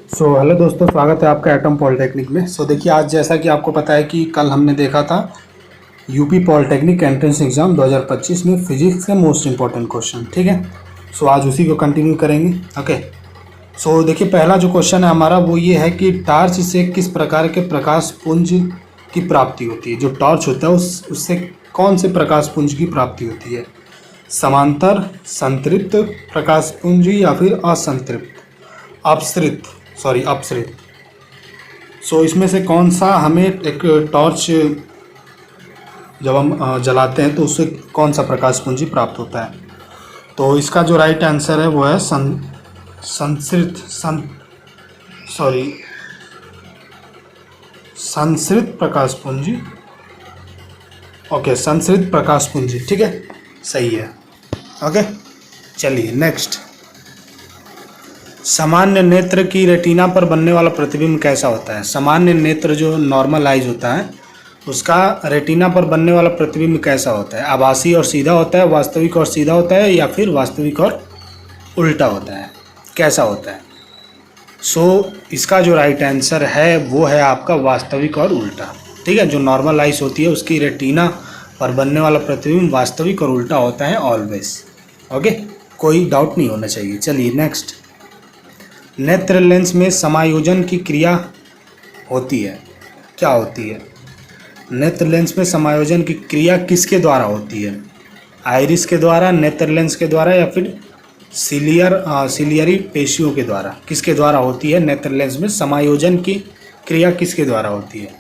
Hello दोस्तों, स्वागत है आपका एटम पॉलिटेक्निक में। देखिए, आज जैसा कि आपको पता है कि कल हमने देखा था यूपी पॉलिटेक्निक एंट्रेंस एग्ज़ाम 2025 में फिजिक्स के मोस्ट इम्पॉर्टेंट क्वेश्चन। ठीक है, आज उसी को कंटिन्यू करेंगे। ओके, देखिए, पहला जो क्वेश्चन है हमारा वो ये है कि टॉर्च से किस प्रकार के प्रकाश पुंज की प्राप्ति होती है। जो टॉर्च होता है उससे कौन से प्रकाश पुंज की प्राप्ति होती है? समांतर, संतृप्त प्रकाश पुंज या फिर असंतृप्त, अपसृत। इसमें से कौन सा हमें एक टॉर्च जब हम जलाते हैं तो उससे कौन सा प्रकाश पुंज प्राप्त होता है? तो इसका जो राइट आंसर है वो है संसृत प्रकाश पुंज। ओके, संसृत प्रकाश पुंज, ठीक है, सही है। ओके, चलिए नेक्स्ट। सामान्य नेत्र की रेटिना पर बनने वाला प्रतिबिंब कैसा होता है? सामान्य नेत्र जो नॉर्मल आइज होता है उसका रेटिना पर बनने वाला प्रतिबिंब कैसा होता है? आभासी और सीधा होता है, वास्तविक और सीधा होता है, या फिर वास्तविक और उल्टा होता है? कैसा होता है? इसका जो राइट आंसर है वो है आपका वास्तविक और उल्टा। ठीक है, जो नॉर्मल आइज होती है उसकी रेटिना पर बनने वाला प्रतिबिंब वास्तविक और उल्टा होता है ऑलवेज। ओके, कोई डाउट नहीं होना चाहिए। चलिए नेक्स्ट। नेत्र लेंस में समायोजन की क्रिया होती है, क्या होती है? नेत्र लेंस में समायोजन की क्रिया किसके द्वारा होती है? आइरिस के द्वारा, नेत्र लेंस के द्वारा, या फिर सिलियरी पेशियों के द्वारा? किसके द्वारा होती है नेत्र लेंस में समायोजन की क्रिया? किसके द्वारा होती है?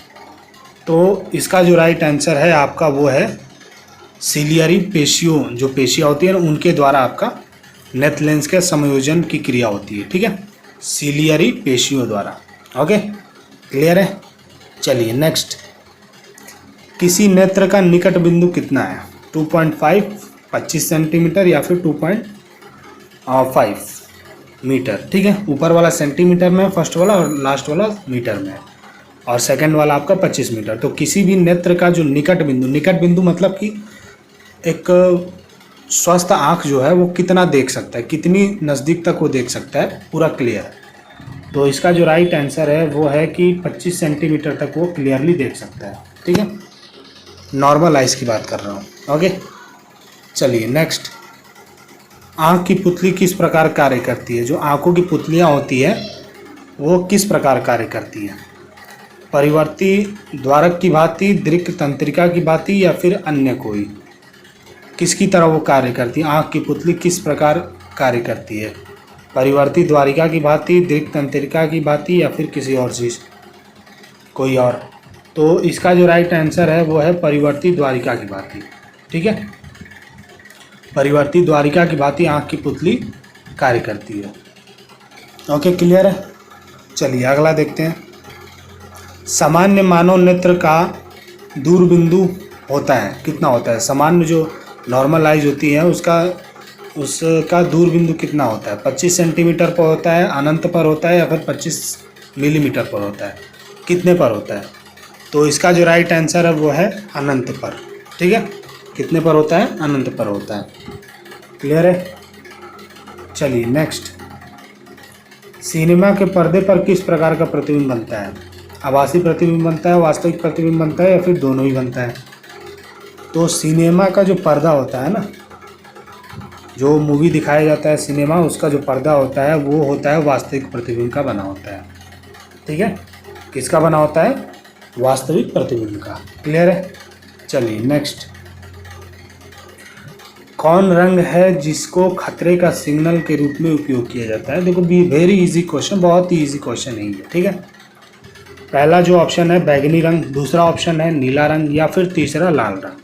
तो इसका जो राइट आंसर है आपका वो है सिलियरी पेशियों, जो पेशियाँ होती है ना उनके द्वारा आपका नेत्र लेंस के समायोजन की क्रिया होती है। ठीक है, सिलियरी पेशियों द्वारा। ओके, क्लियर है? चलिए नेक्स्ट। किसी नेत्र का निकट बिंदु कितना है? 2.5, 25 सेंटीमीटर, या फिर 2.5 मीटर। ठीक है, ऊपर वाला सेंटीमीटर में, फर्स्ट वाला, और लास्ट वाला मीटर में, और सेकंड वाला आपका 25 मीटर। तो किसी भी नेत्र का जो निकट बिंदु मतलब कि एक स्वस्थ आँख जो है वो कितना देख सकता है, कितनी नज़दीक तक वो देख सकता है, पूरा क्लियर। तो इसका जो राइट आंसर है वो है कि 25 सेंटीमीटर तक वो क्लियरली देख सकता है। ठीक है, नॉर्मल आइज की बात कर रहा हूँ। ओके, चलिए नेक्स्ट। आँख की पुतली किस प्रकार कार्य करती है? जो आँखों की पुतलियाँ होती है वो किस प्रकार कार्य करती है? परिवर्ती द्वारक की भांति, दृक् तंत्रिका की भांति, या फिर अन्य कोई? किसकी तरह वो कार्य करती है? आँख की पुतली किस प्रकार कार्य करती है? परिवर्ती द्वारिका की भांति, दृक् तंत्रिका की भांति, या फिर किसी और चीज़, कोई और? तो इसका जो राइट आंसर है वो है परिवर्ती द्वारिका की भांति। ठीक है, परिवर्ती द्वारिका की भांति आँख की पुतली कार्य करती है। ओके, क्लियर है? चलिए अगला देखते हैं। सामान्य मानव नेत्र का दूरबिंदु होता है, कितना होता है? सामान्य जो नॉर्मल आइज होती है उसका दूरबिंदु कितना होता है? 25 सेंटीमीटर पर होता है, अनंत पर होता है, या फिर 25 मिलीमीटर पर होता है? कितने पर होता है? तो इसका जो राइट आंसर है वो है अनंत पर। ठीक है, कितने पर होता है? अनंत पर होता है। क्लियर है? चलिए नेक्स्ट। सिनेमा के पर्दे पर किस प्रकार का प्रतिबिंब बनता है? आभासी प्रतिबिंब बनता है, वास्तविक प्रतिबिंब बनता है, या फिर दोनों ही बनता है? तो सिनेमा का जो पर्दा होता है ना, जो मूवी दिखाया जाता है सिनेमा, उसका जो पर्दा होता है वो होता है वास्तविक प्रतिबिंब का बना होता है। ठीक है, किसका बना होता है? वास्तविक प्रतिबिंब का। क्लियर है? चलिए नेक्स्ट। कौन रंग है जिसको खतरे का सिग्नल के रूप में उपयोग किया जाता है? देखो, वेरी इजी क्वेश्चन, बहुत ही इजी क्वेश्चन है ये। ठीक है, पहला जो ऑप्शन है बैगनी रंग, दूसरा ऑप्शन है नीला रंग, या फिर तीसरा लाल रंग।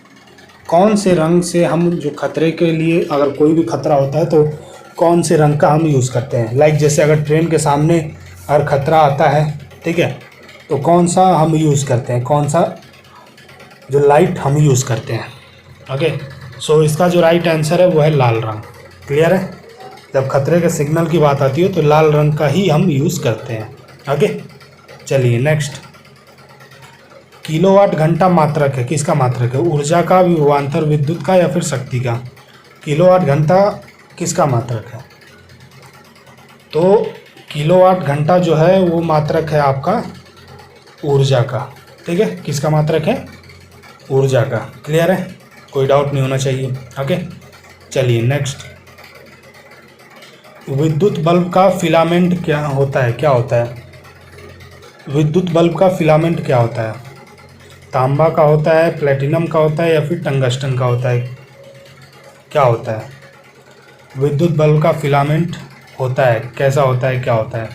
कौन से रंग से हम जो खतरे के लिए, अगर कोई भी खतरा होता है तो कौन से रंग का हम यूज़ करते हैं? लाइक जैसे अगर ट्रेन के सामने अगर खतरा आता है, ठीक है, तो कौन सा हम यूज़ करते हैं? कौन सा जो लाइट हम यूज़ करते हैं? ओके, इसका जो राइट आंसर है वो है लाल रंग। क्लियर है? जब खतरे के सिग्नल की बात आती है तो लाल रंग का ही हम यूज़ करते हैं। ओके, चलिए नेक्स्ट। किलोवाट घंटा मात्रक है, किसका मात्रक है? ऊर्जा का, विभवांतर विद्युत का, या फिर शक्ति का? किलोवाट घंटा किसका मात्रक है? तो किलोवाट घंटा जो है वो मात्रक है आपका ऊर्जा का, ठीक है। किसका मात्रक है? ऊर्जा का। क्लियर है? कोई डाउट नहीं होना चाहिए। ओके, चलिए नेक्स्ट। विद्युत बल्ब का फिलामेंट क्या होता है? क्या होता है विद्युत बल्ब का फिलामेंट? क्या होता है? तांबा का होता है, प्लेटिनम का होता है, या फिर टंगस्टन का होता है? क्या होता है विद्युत बल्ब का फिलामेंट? होता है, कैसा होता है, क्या होता है?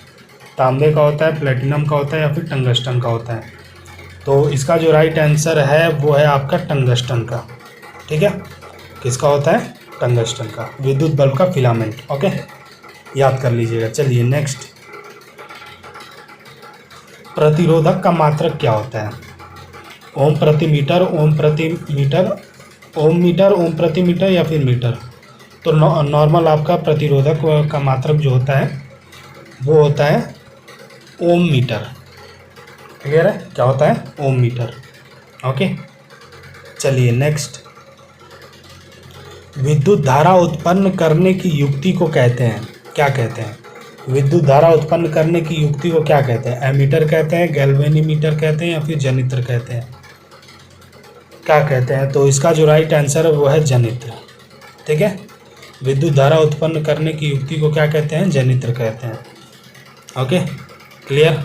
तांबे का होता है, प्लेटिनम का होता है, या फिर टंगस्टन का होता है? तो इसका जो राइट आंसर है वो है आपका टंगस्टन का, ठीक है। किसका होता है? टंगस्टन का विद्युत बल्ब का फिलामेंट। ओके, याद कर लीजिएगा। चलिए नेक्स्ट। प्रतिरोधक का मात्रक क्या होता है? ओम प्रति मीटर, ओम प्रति मीटर, ओम मीटर, ओम प्रति मीटर, या फिर मीटर? तो नॉर्मल आपका प्रतिरोधक का मात्रक जो होता है वो होता है ओम मीटर। क्लियर है? क्या होता है? ओम मीटर। ओके, चलिए नेक्स्ट। विद्युत धारा उत्पन्न करने की युक्ति को कहते हैं? क्या कहते हैं? विद्युत धारा उत्पन्न करने की युक्ति को क्या कहते हैं? एमीटर कहते हैं, गैल्वेनीमीटर कहते हैं, या फिर जनित्र कहते हैं? क्या कहते हैं? तो इसका जो राइट आंसर है वो है जनित्र, ठीक है। विद्युत धारा उत्पन्न करने की युक्ति को क्या कहते हैं? जनित्र कहते हैं। Okay, clear.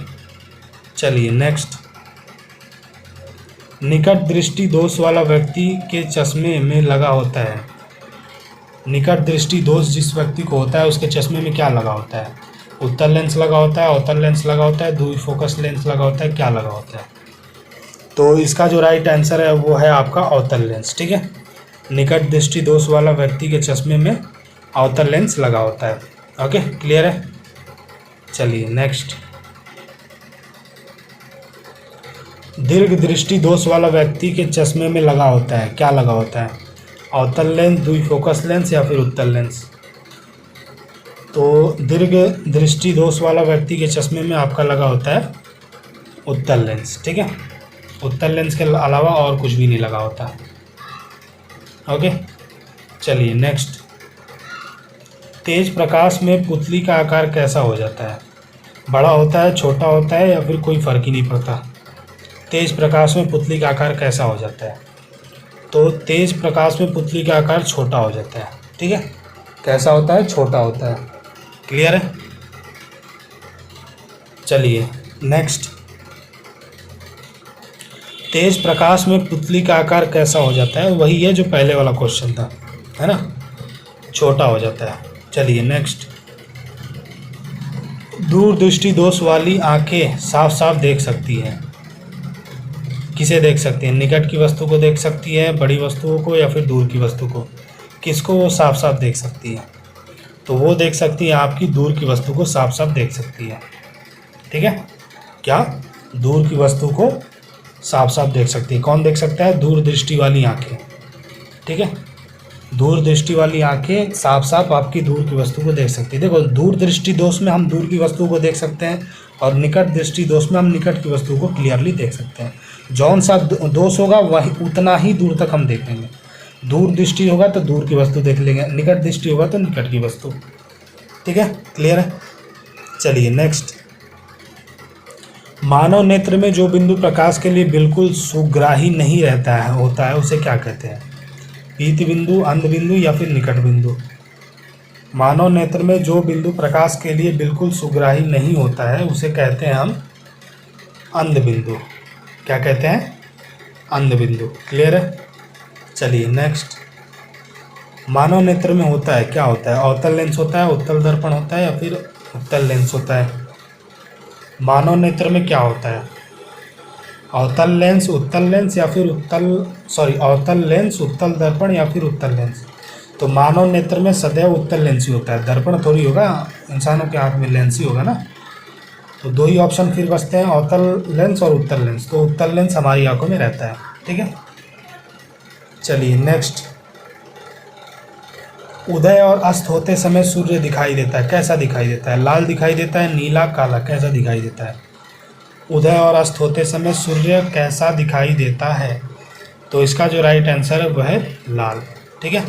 चलिए नेक्स्ट। निकट दृष्टि दोष वाला व्यक्ति के चश्मे में लगा होता है? निकट दृष्टि दोष जिस व्यक्ति को होता है उसके चश्मे में क्या लगा होता है? उत्तल लेंस लगा होता है, अवतल लेंस लगा होता है, द्वि फोकस लेंस लगा होता है, क्या लगा होता है? तो इसका जो राइट आंसर है वो है आपका अवतल लेंस, ठीक है। निकट दृष्टि दोष वाला व्यक्ति के चश्मे में अवतल लेंस लगा होता है। ओके, क्लियर है। चलिए नेक्स्ट। दीर्घ दृष्टि दोष वाला व्यक्ति के चश्मे में लगा होता है, क्या लगा होता है? अवतल लेंस, द्वि फोकस लेंस, या फिर उत्तल लेंस? तो दीर्घ दृष्टि दोष वाला व्यक्ति के चश्मे में आपका लगा होता है उत्तल लेंस, ठीक है। उत्तल लेंस के अलावा और कुछ भी नहीं लगा होता। ओके, चलिए नेक्स्ट। तेज प्रकाश में पुतली का आकार कैसा हो जाता है? बड़ा होता है, छोटा होता है, या फिर कोई फर्क ही नहीं पड़ता? तेज प्रकाश में पुतली का आकार कैसा हो जाता है? तो तेज प्रकाश में पुतली का आकार छोटा हो जाता है, ठीक है। कैसा होता है? छोटा होता है। क्लियर है? चलिए नेक्स्ट। तेज प्रकाश में पुतली का आकार कैसा हो जाता है? वही है जो पहले वाला क्वेश्चन था, है ना, छोटा हो जाता है। चलिए नेक्स्ट। दूरदृष्टि दोष वाली आंखें साफ साफ देख सकती हैं? किसे देख सकती हैं? निकट की वस्तु को देख सकती है, बड़ी वस्तुओं को, या फिर दूर की वस्तु को? किसको वो साफ साफ देख सकती है? तो वो देख सकती है आपकी दूर की वस्तु को साफ साफ देख सकती है, ठीक है। क्या? दूर की वस्तु को साफ साफ देख सकती है। कौन देख सकता है? दूरदृष्टि वाली आंखें, ठीक है। दूरदृष्टि वाली आंखें साफ साफ आपकी दूर की वस्तु को देख सकती है। देखो, दूरदृष्टि दोष में हम दूर की वस्तु को देख सकते हैं, और निकट दृष्टि दोष में हम निकट की वस्तु को क्लियरली देख सकते हैं। जौन सा दोष होगा वही उतना ही दूर तक हम देखेंगे। दूर दृष्टि होगा तो दूर की वस्तु देख लेंगे, निकट दृष्टि होगा तो निकट की वस्तु, ठीक है। क्लियर है? चलिए नेक्स्ट। मानव नेत्र में जो बिंदु प्रकाश के लिए बिल्कुल सुग्राही नहीं रहता है होता है उसे क्या कहते हैं? पीत बिंदु, अंध बिंदु, या फिर निकट बिंदु? मानव नेत्र में जो बिंदु प्रकाश के लिए बिल्कुल सुग्राही नहीं होता है उसे कहते हैं हम अंध बिंदु। क्या कहते हैं? अंध बिंदु। क्लियर है? चलिए नेक्स्ट। मानव नेत्र में होता है, क्या होता है? अवतल लेंस होता है, उत्तल दर्पण होता है, या फिर उत्तल लेंस होता है? मानव नेत्र में क्या होता है? अवतल लेंस, उत्तल लेंस, या फिर अवतल लेंस, उत्तल दर्पण, या फिर उत्तल लेंस? तो मानव नेत्र में सदैव उत्तल लेंस ही होता है, दर्पण थोड़ी होगा। इंसानों के आँख में लेंस ही होगा ना। तो दो ही ऑप्शन फिर बचते हैं, अवतल लेंस और उत्तल लेंस। तो उत्तल लेंस हमारी आंखों में रहता है, ठीक है। चलिए नेक्स्ट। उदय और अस्त होते समय सूर्य दिखाई देता है, कैसा दिखाई देता है? लाल दिखाई देता है, नीला, काला, कैसा दिखाई देता है? उदय और अस्त होते समय सूर्य कैसा दिखाई देता है? तो इसका जो राइट आंसर है वह है लाल, ठीक है।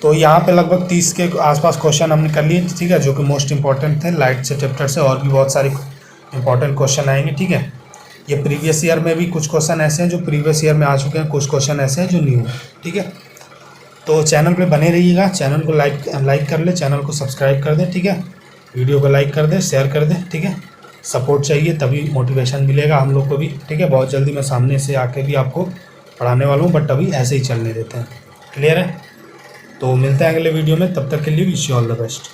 तो यहाँ पे लगभग 30 के आसपास क्वेश्चन हमने कर लिए, ठीक है, जो कि मोस्ट इंपॉर्टेंट थे लाइट से चैप्टर से। और भी बहुत सारे इंपॉर्टेंट क्वेश्चन आएंगे, ठीक है। ये प्रीवियस ईयर में भी कुछ क्वेश्चन ऐसे हैं जो प्रीवियस ईयर में आ चुके हैं, कुछ क्वेश्चन ऐसे हैं जो न्यू हैं, ठीक है। तो चैनल पे बने रहिएगा, चैनल को लाइक कर ले, चैनल को सब्सक्राइब कर दे, ठीक है। वीडियो को लाइक कर दे, शेयर कर दे, ठीक है। सपोर्ट चाहिए तभी मोटिवेशन मिलेगा हम लोग को भी, ठीक है। बहुत जल्दी मैं सामने से आके भी आपको पढ़ाने वाला हूँ, बट अभी ऐसे ही चलने देते हैं। क्लियर है? तो मिलते हैं अगले वीडियो में, तब तक के लिए wish you all the best.